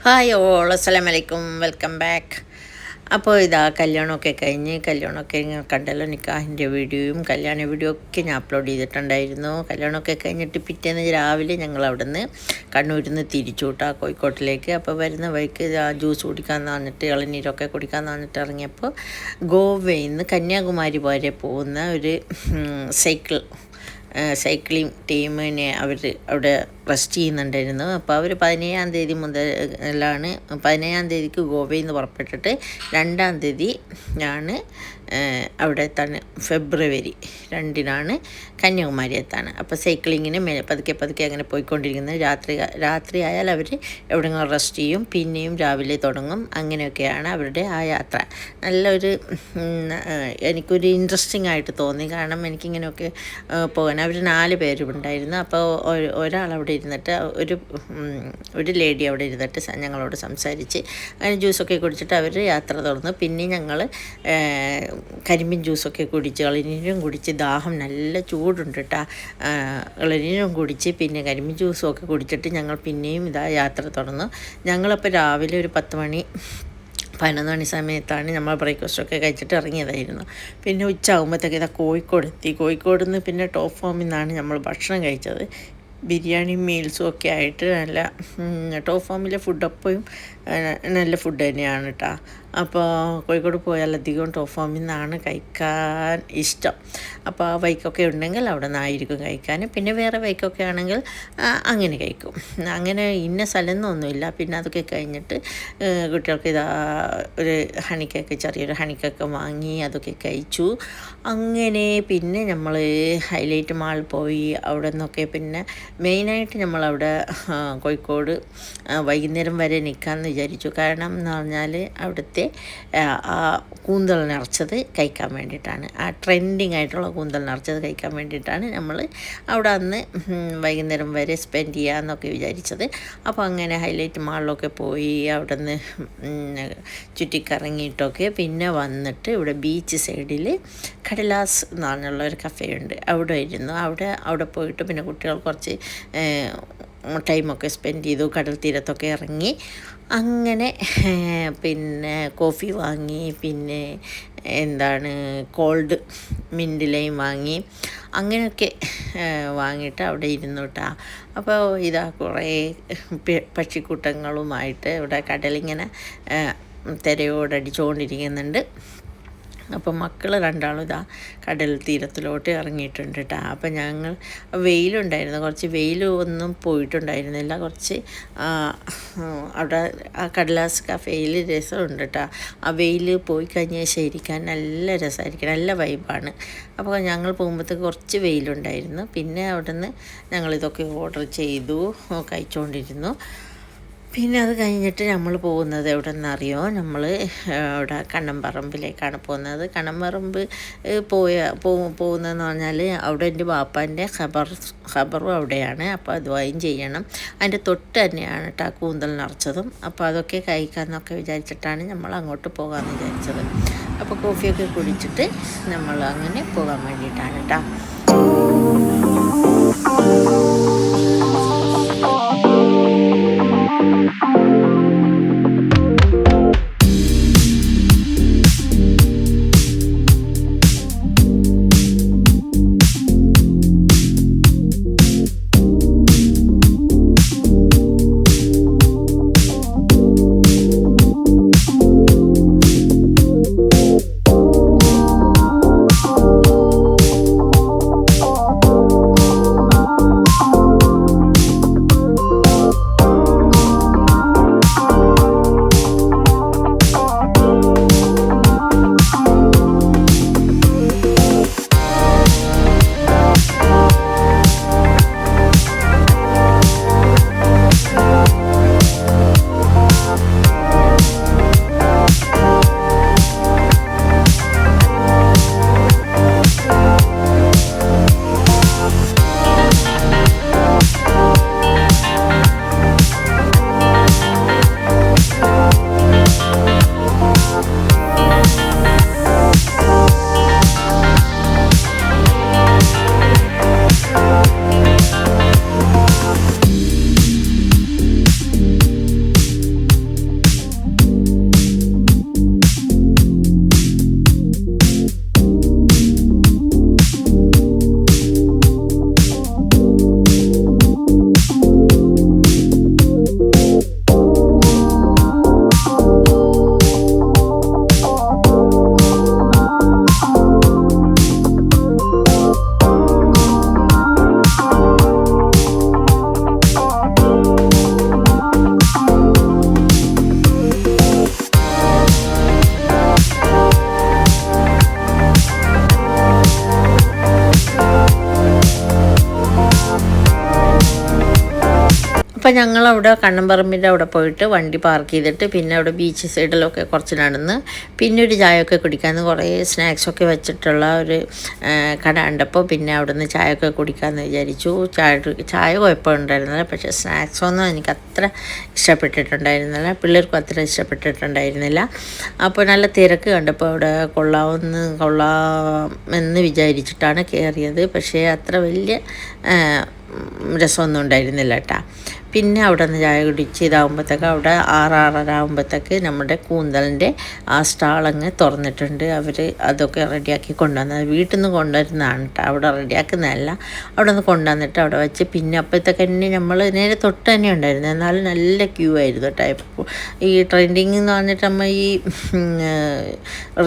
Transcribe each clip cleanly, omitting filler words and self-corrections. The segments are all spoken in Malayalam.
ഹായ് ഓൾ, അസ്സലാമു അലൈക്കും, വെൽക്കം ബാക്ക്. അപ്പോൾ ഇതാ കല്യാണമൊക്കെ കണ്ടല്ലോ. നിക്കാഹിൻ്റെ വീഡിയോയും കല്യാണ വീഡിയോ ഒക്കെ ഞാൻ അപ്ലോഡ് ചെയ്തിട്ടുണ്ടായിരുന്നു. കല്യാണമൊക്കെ കഴിഞ്ഞിട്ട് പിറ്റേന്ന് രാവിലെ ഞങ്ങൾ അവിടെ നിന്ന് കണ്ണൂരിൽ നിന്ന് തിരിച്ചു വിട്ടാ കോഴിക്കോട്ടിലേക്ക്. അപ്പോൾ വരുന്ന വഴിക്ക് ജ്യൂസ് കുടിക്കാമെന്ന് പറഞ്ഞിട്ട് ഇളനീരൊക്കെ കുടിക്കാമെന്ന് പറഞ്ഞിട്ട് ഇറങ്ങിയപ്പോൾ ഗോവയിൽ നിന്ന് കന്യാകുമാരി വരെ പോകുന്ന ഒരു സൈക്ലിംഗ് ടീമിനെ അവർ അവിടെ റെസ്റ്റ് ചെയ്യുന്നുണ്ടായിരുന്നു. അപ്പോൾ അവർ 17-ാം തീയതി മുതലാണ് 17-ാം തീയതിക്ക് ഗോവയിൽ നിന്ന് പുറപ്പെട്ടിട്ട് 2-ാം തീയതി ആണ് അവിടെ എത്താണ്, ഫെബ്രുവരി 2-നാണ് കന്യാകുമാരി എത്താണ്. അപ്പോൾ സൈക്ലിങ്ങിന് പതുക്കെ അങ്ങനെ പോയിക്കൊണ്ടിരിക്കുന്നത്. രാത്രി ആയാൽ അവർ എവിടെയെങ്കിലും റെസ്റ്റ് ചെയ്യും, പിന്നെയും രാവിലെ തുടങ്ങും. അങ്ങനെയൊക്കെയാണ് അവരുടെ ആ യാത്ര. നല്ലൊരു എനിക്കൊരു ഇൻട്രസ്റ്റിംഗ് ആയിട്ട് തോന്നി. കാരണം എനിക്കിങ്ങനെയൊക്കെ പോകാൻ അവർ 4 പേരും ഉണ്ടായിരുന്നു. അപ്പോൾ ഒരാൾ അവിടെ ഇരുന്നിട്ട് ഒരു ലേഡി അവിടെ ഇരുന്നിട്ട് ഞങ്ങളോട് സംസാരിച്ച് അങ്ങനെ ജ്യൂസൊക്കെ കുടിച്ചിട്ട് അവർ യാത്ര തുടർന്നു. പിന്നെ ഞങ്ങൾ കരിമ്പിൻ ജ്യൂസൊക്കെ കുടിച്ച് ഇളനീരും കുടിച്ച്, ദാഹം നല്ല ചൂടുണ്ട് കേട്ടോ, ഇളനീരും കുടിച്ച് പിന്നെ കരിമ്പിൻ ജ്യൂസും ഒക്കെ കുടിച്ചിട്ട് ഞങ്ങൾ പിന്നെയും യാത്ര തുടർന്നു. ഞങ്ങളപ്പോൾ രാവിലെ ഒരു 11 മണി സമയത്താണ് നമ്മൾ ബ്രേക്ക്ഫാസ്റ്റൊക്കെ കഴിച്ചിട്ട് ഇറങ്ങിയതായിരുന്നു. പിന്നെ ഉച്ചയാകുമ്പോഴത്തേക്ക് കോഴിക്കോട് എത്തി. കോഴിക്കോട് നിന്ന് പിന്നെ ടോപ്പ് ഫോമിൽ നിന്നാണ് നമ്മൾ ഭക്ഷണം കഴിച്ചത്. ബിരിയാണി മീൽസും ഒക്കെ ആയിട്ട് നല്ല ടോപ്പ് ഫോമിലെ ഫുഡ് എപ്പോഴും നല്ല ഫുഡ് തന്നെയാണ് കേട്ടോ. അപ്പോൾ കോഴിക്കോട് പോയാൽ അധികം ടോപ്പ് ഫോമിൽ നിന്നാണ് കഴിക്കാൻ ഇഷ്ടം. അപ്പോൾ ആ ബൈക്കൊക്കെ ഉണ്ടെങ്കിൽ അവിടെ നിന്നായിരിക്കും കഴിക്കാൻ. പിന്നെ വേറെ ബൈക്കൊക്കെ ആണെങ്കിൽ അങ്ങനെ കഴിക്കും. അങ്ങനെ ഇന്ന സ്ഥലം എന്നൊന്നുമില്ല. പിന്നെ അതൊക്കെ കഴിഞ്ഞിട്ട് കുട്ടികൾക്ക് ഒരു ചെറിയൊരു ഹണിക്കൊക്കെ വാങ്ങി അതൊക്കെ കഴിച്ചു. അങ്ങനെ പിന്നെ നമ്മൾ ഹൈലൈറ്റ് മാൾ പോയി. അവിടെ നിന്നൊക്കെ പിന്നെ മെയിനായിട്ട് നമ്മളവിടെ കോഴിക്കോട് വൈകുന്നേരം വരെ നിൽക്കാമെന്ന് വിചാരിച്ചു. കാരണം എന്ന് പറഞ്ഞാൽ അവിടുത്തെ ആ കൂന്തൽ നിറച്ചത് കഴിക്കാൻ വേണ്ടിയിട്ടാണ്, ആ ട്രെൻഡിങ് ആയിട്ടുള്ള കൂന്തൽ നിറച്ചത് കഴിക്കാൻ വേണ്ടിയിട്ടാണ് നമ്മൾ അവിടെ അന്ന് വൈകുന്നേരം വരെ സ്പെൻഡ് ചെയ്യാമെന്നൊക്കെ വിചാരിച്ചത്. അപ്പോൾ അങ്ങനെ ഹൈലൈറ്റ് മാളിലൊക്കെ പോയി അവിടെ നിന്ന് ചുറ്റിക്കറങ്ങിയിട്ടൊക്കെ പിന്നെ വന്നിട്ട് ഇവിടെ ബീച്ച് സൈഡിൽ കടലാസ് എന്ന് പറഞ്ഞുള്ള ഒരു കഫേ ഉണ്ട്. അവിടെ ഇരുന്നു. അവിടെ പോയിട്ട് പിന്നെ കുട്ടികൾ കുറച്ച് ടൈമൊക്കെ സ്പെൻഡ് ചെയ്തു. കടൽ തീരത്തൊക്കെ ഇറങ്ങി. അങ്ങനെ പിന്നെ കോഫി വാങ്ങി, പിന്നെ കോൾഡ് മിൻറ്റ് ലൈം വാങ്ങി. അങ്ങനെയൊക്കെ വാങ്ങിയിട്ട് അവിടെ ഇരുന്നു കേട്ടോ. അപ്പോൾ കുറേ പക്ഷിക്കൂട്ടങ്ങളുമായിട്ട് ഇവിടെ കടലിങ്ങനെ തിരയോടടിച്ചുകൊണ്ടിരിക്കുന്നുണ്ട്. അപ്പോൾ മക്കൾ രണ്ടാളും കടൽ തീരത്തിലോട്ട് ഇറങ്ങിയിട്ടുണ്ട് കേട്ടോ. അപ്പോൾ ഞങ്ങൾ വെയിലുണ്ടായിരുന്നു, കുറച്ച് വെയിൽ ഒന്നും പോയിട്ടുണ്ടായിരുന്നില്ല. കുറച്ച് അവിടെ ആ കടലാസ് കഫേയിൽ രസമുണ്ട് കേട്ടോ. ആ വെയിൽ പോയി കഴിഞ്ഞാൽ ശരിക്കാൻ നല്ല രസമായിരിക്കും, നല്ല വൈബാണ്. അപ്പോൾ ഞങ്ങൾ പോകുമ്പോഴത്തേക്ക് കുറച്ച് വെയിലുണ്ടായിരുന്നു. പിന്നെ അവിടെ നിന്ന് ഞങ്ങളിതൊക്കെ ഓർഡർ ചെയ്തു കഴിച്ചുകൊണ്ടിരുന്നു. പിന്നെ അത് കഴിഞ്ഞിട്ട് നമ്മൾ പോകുന്നത് എവിടെ നിന്നറിയോ, നമ്മൾ അവിടെ കണ്ണമ്പറമ്പിലേക്കാണ് പോകുന്നത്. കണ്ണമ്പറമ്പ് പോകുന്നതെന്ന് പറഞ്ഞാൽ അവിടെ എൻ്റെ ബാപ്പാൻ്റെ ഖബറും അവിടെയാണ്. അപ്പോൾ അത് വൈൻ ചെയ്യണം. അതിൻ്റെ തൊട്ട് തന്നെയാണ് കേട്ടോ കൂന്തൽ നിറച്ചതും. അപ്പോൾ അതൊക്കെ കഴിക്കാമെന്നൊക്കെ വിചാരിച്ചിട്ടാണ് നമ്മൾ അങ്ങോട്ട് പോകാമെന്ന് വിചാരിച്ചത്. അപ്പോൾ കോഫിയൊക്കെ കുടിച്ചിട്ട് നമ്മൾ അങ്ങനെ പോകാൻ വേണ്ടിയിട്ടാണ് കേട്ടോ. അപ്പം ഞങ്ങളവിടെ കണ്ണമ്പറമ്പിൻ്റെ അവിടെ പോയിട്ട് വണ്ടി പാർക്ക് ചെയ്തിട്ട് പിന്നെ അവിടെ ബീച്ച് സൈഡിലൊക്കെ കുറച്ച് നടന്ന് പിന്നെ ഒരു ചായയൊക്കെ കുടിക്കാമെന്ന് കുറേ സ്നാക്സൊക്കെ വെച്ചിട്ടുള്ള ഒരു കട കണ്ടപ്പോൾ പിന്നെ അവിടെ നിന്ന് ചായയൊക്കെ കുടിക്കാമെന്ന് വിചാരിച്ചു. ചായ കുഴപ്പമുണ്ടായിരുന്നില്ല, പക്ഷേ സ്നാക്സൊന്നും എനിക്ക് അത്ര ഇഷ്ടപ്പെട്ടിട്ടുണ്ടായിരുന്നില്ല, പിള്ളേർക്കും അത്ര ഇഷ്ടപ്പെട്ടിട്ടുണ്ടായിരുന്നില്ല. അപ്പോൾ നല്ല തിരക്ക് കണ്ടപ്പോൾ അവിടെ കൊള്ളാമെന്ന് വിചാരിച്ചിട്ടാണ് കയറിയത്. പക്ഷേ അത്ര വലിയ രസമൊന്നും ഉണ്ടായിരുന്നില്ല കേട്ടോ. പിന്നെ അവിടെ നിന്ന് ചായ കുടിച്ച് ഇതാകുമ്പോഴത്തേക്ക് അവിടെ 6-6:30 ആകുമ്പോഴത്തേക്ക് നമ്മുടെ കൂന്തലിൻ്റെ ആ സ്റ്റാളങ്ങ് തുറന്നിട്ടുണ്ട്. അവർ അതൊക്കെ റെഡിയാക്കി കൊണ്ടുവന്നത് വീട്ടിൽ നിന്ന് കൊണ്ടുവരുന്നതാണ് കേട്ടോ, അവിടെ റെഡിയാക്കുന്നതല്ല. അവിടെ നിന്ന് കൊണ്ടുവന്നിട്ട് അവിടെ വെച്ച് പിന്നെ അപ്പോഴത്തേക്ക് തന്നെ നമ്മൾ നേരെ തൊട്ട് തന്നെ ഉണ്ടായിരുന്നു. എന്നാലും നല്ല ക്യൂ ആയിരുന്നു കേട്ടോ. ഈ ട്രെൻഡിങ് എന്ന് പറഞ്ഞിട്ട് നമ്മൾ ഈ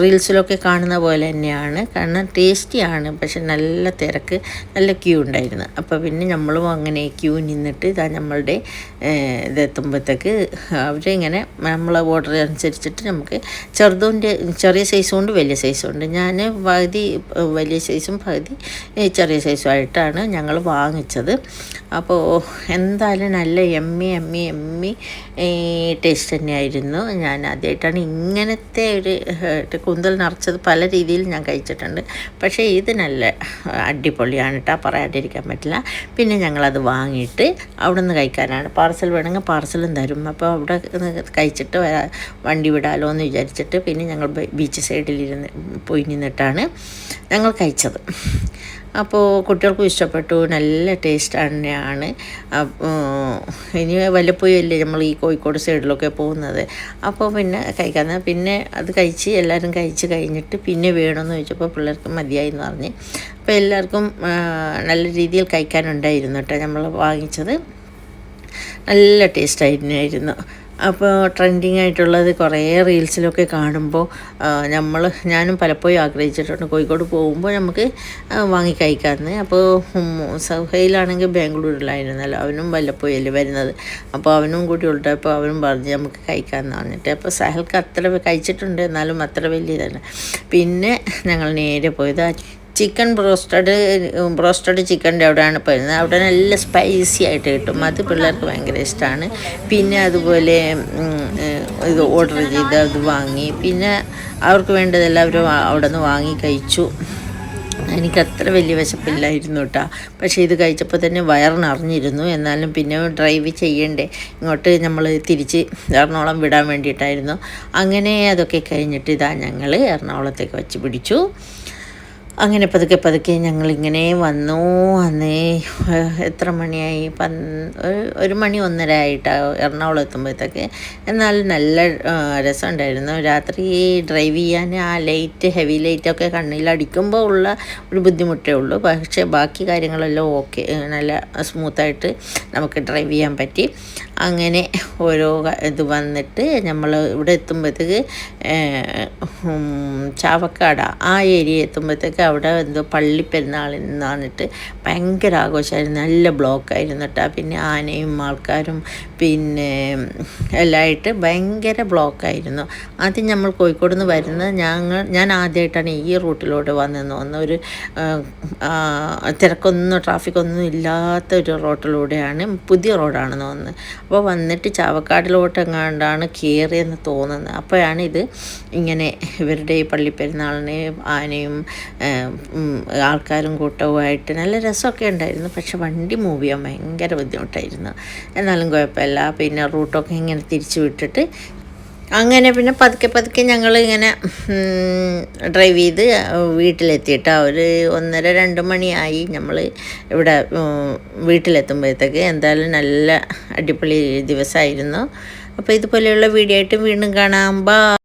റീൽസിലൊക്കെ കാണുന്ന പോലെ തന്നെയാണ്, കാരണം ടേസ്റ്റിയാണ്, പക്ഷെ നല്ല തിരക്ക്, നല്ല ക്യൂ ഉണ്ടായിരുന്നു. അപ്പോൾ പിന്നെ നമ്മളും അങ്ങനെ ക്യൂ നിന്നിട്ട് ഇതാ നമ്മളുടെ ഇതെത്തുമ്പോഴത്തേക്ക് അവരിങ്ങനെ നമ്മളെ ഓർഡർ അനുസരിച്ചിട്ട് നമുക്ക് ചെറിയ സൈസും ഉണ്ട്, വലിയ സൈസും ഉണ്ട്. ഞാൻ പകുതി വലിയ സൈസും പകുതി ചെറിയ സൈസും ആയിട്ടാണ് ഞങ്ങൾ വാങ്ങിച്ചത്. അപ്പോൾ എന്തായാലും നല്ല എമ്മി ടേസ്റ്റ് തന്നെയായിരുന്നു. ഞാൻ ആദ്യമായിട്ടാണ് ഇങ്ങനത്തെ ഒരു കൂന്തൽ നിറച്ചത്. പല രീതിയിൽ ഞാൻ കഴിച്ചിട്ടുണ്ട്, പക്ഷേ ഇത് നല്ല അടിപൊളിയാണ് കേട്ടോ, പറയാണ്ടിരിക്കാൻ പറ്റില്ല. പിന്നെ ഞങ്ങളത് വാങ്ങിയിട്ട് അവിടെ നിന്ന് കഴിക്കാനാണ്. പാർസൽ വേണമെങ്കിൽ പാർസലും തരും. അപ്പോൾ അവിടെ കഴിച്ചിട്ട് വണ്ടി വിടാലോ എന്ന് വിചാരിച്ചിട്ട് പിന്നെ ഞങ്ങൾ ബീച്ച് സൈഡിലിരുന്ന് പോയി നിന്നിട്ടാണ് ഞങ്ങൾ കഴിച്ചത്. അപ്പോൾ കുട്ടികൾക്കും ഇഷ്ടപ്പെട്ടു, നല്ല ടേസ്റ്റ് തന്നെയാണ്. ഇനി വല്ലപ്പോഴും അല്ലേ നമ്മൾ ഈ കോഴിക്കോട് സൈഡിലൊക്കെ പോകുന്നത്, അപ്പോൾ പിന്നെ പിന്നെ അത് കഴിച്ച് എല്ലാവരും കഴിച്ച് കഴിഞ്ഞിട്ട് പിന്നെ വേണമെന്ന് ചോദിച്ചപ്പോൾ പിള്ളേർക്ക് മതിയായി എന്ന് പറഞ്ഞ്. അപ്പോൾ എല്ലാവർക്കും നല്ല രീതിയിൽ കഴിക്കാനുണ്ടായിരുന്നു കേട്ടോ നമ്മൾ വാങ്ങിച്ചത്. നല്ല ടേസ്റ്റായിരുന്നു. അപ്പോൾ ട്രെൻഡിങ് ആയിട്ടുള്ളത് കുറേ റീൽസിലൊക്കെ കാണുമ്പോൾ ഞാനും പലപ്പോഴും ആഗ്രഹിച്ചിട്ടുണ്ട് കോഴിക്കോട് പോകുമ്പോൾ നമുക്ക് വാങ്ങി കഴിക്കാമെന്ന്. അപ്പോൾ സഹയിലാണെങ്കിൽ ബാംഗ്ലൂരിലായിരുന്നല്ലോ, അവനും വല്ലപ്പോഴും അല്ലേ വരുന്നത്. അപ്പോൾ അവനും കൂടി ഉള്ളപ്പോൾ അവനും പറഞ്ഞ് നമുക്ക് കഴിക്കാമെന്ന് പറഞ്ഞിട്ട്. അപ്പോൾ സഹൽക്ക് അത്ര കഴിച്ചിട്ടുണ്ട്, എന്നാലും അത്ര വലിയതല്ല. പിന്നെ ഞങ്ങൾ നേരെ പോയത് ചിക്കൻ ബ്രോസ്റ്റഡ് ചിക്കൻ്റെ അവിടെയാണ് പോയിരുന്നത്. അവിടെ നല്ല സ്പൈസി ആയിട്ട് കിട്ടും, അത് പിള്ളേർക്ക് ഭയങ്കര ഇഷ്ടമാണ്. പിന്നെ അതുപോലെ ഇത് ഓർഡർ ചെയ്ത് അത് വാങ്ങി, പിന്നെ അവർക്ക് വേണ്ടതെല്ലാം അവർ അവിടെ നിന്ന് വാങ്ങി കഴിച്ചു. എനിക്കത്ര വലിയ വിശപ്പില്ലായിരുന്നു കേട്ടോ, പക്ഷേ ഇത് കഴിച്ചപ്പോൾ തന്നെ വയറിനറിഞ്ഞിരുന്നു. എന്നാലും പിന്നെ ഡ്രൈവ് ചെയ്യണ്ടേ, ഇങ്ങോട്ട് നമ്മൾ തിരിച്ച് എറണാകുളം വിടാൻ വേണ്ടിയിട്ടായിരുന്നു. അങ്ങനെ അതൊക്കെ കഴിഞ്ഞിട്ട് ഇതാ ഞങ്ങൾ എറണാകുളത്തേക്ക് വെച്ച് പിടിച്ചു. അങ്ങനെ പതുക്കെ ഞങ്ങളിങ്ങനെ വന്നു. അന്ന് എത്ര മണിയായി? 1 മണി 1:30 ആയിട്ടാണ് എറണാകുളം എത്തുമ്പോഴത്തേക്ക്. എന്നാലും നല്ല രസമുണ്ടായിരുന്നു. രാത്രി ഡ്രൈവ് ചെയ്യാൻ ആ ഹെവി ലൈറ്റൊക്കെ കണ്ണിലടിക്കുമ്പോൾ ഉള്ള ഒരു ബുദ്ധിമുട്ടേ ഉള്ളൂ, പക്ഷേ ബാക്കി കാര്യങ്ങളെല്ലാം ഓക്കെ, നല്ല സ്മൂത്തായിട്ട് നമുക്ക് ഡ്രൈവ് ചെയ്യാൻ പറ്റി. അങ്ങനെ ഓരോ ഇത് വന്നിട്ട് നമ്മൾ ഇവിടെ എത്തുമ്പോഴത്തേക്ക് ചാവക്കാട് ആ ഏരിയ എത്തുമ്പോഴത്തേക്ക് അവിടെ എന്തോ പള്ളിപ്പെരുന്നാളിന്ന് പറഞ്ഞിട്ട് ഭയങ്കര ആഘോഷമായിരുന്നു, നല്ല ബ്ലോക്കായിരുന്നു കേട്ടോ. പിന്നെ ആനയും ആൾക്കാരും പിന്നെ എല്ലാമായിട്ട് ഭയങ്കര ബ്ലോക്കായിരുന്നു. ആദ്യം നമ്മൾ കോഴിക്കോട് നിന്ന് വരുന്നത് ഞാൻ ആദ്യമായിട്ടാണ് ഈ റൂട്ടിലൂടെ വന്നെന്ന് തോന്നുന്നു. ഒരു ട്രാഫിക്കൊന്നും ഇല്ലാത്തൊരു റോട്ടിലൂടെയാണ്, പുതിയ റോഡാണെന്ന് തോന്നുന്നത്. അപ്പോൾ വന്നിട്ട് ചാവക്കാടിലോട്ടെങ്ങാണ്ടാണ് കയറിയെന്ന് തോന്നുന്നത്. അപ്പോഴാണ് ഇത് ഇങ്ങനെ ഇവരുടെ ഈ പള്ളിപ്പെരുന്നാളിന് ആനയും ആൾക്കാരും കൂട്ടവുമായിട്ട് നല്ല രസമൊക്കെ ഉണ്ടായിരുന്നു. പക്ഷെ വണ്ടി മൂവ് ചെയ്യാൻ ഭയങ്കര ബുദ്ധിമുട്ടായിരുന്നു. എന്നാലും കുഴപ്പമില്ല. പിന്നെ റൂട്ടൊക്കെ ഇങ്ങനെ തിരിച്ചു വിട്ടിട്ട് അങ്ങനെ പിന്നെ പതുക്കെ ഞങ്ങൾ ഇങ്ങനെ ഡ്രൈവ് ചെയ്ത് വീട്ടിലെത്തിയിട്ട് ഒരു 1:30-2 മണിയായി നമ്മൾ ഇവിടെ വീട്ടിലെത്തുമ്പോഴത്തേക്ക്. എന്തായാലും നല്ല അടിപൊളി ദിവസമായിരുന്നു. അപ്പോൾ ഇതുപോലെയുള്ള വീഡിയോ ആയിട്ട് വീണ്ടും കാണാം. ബൈ.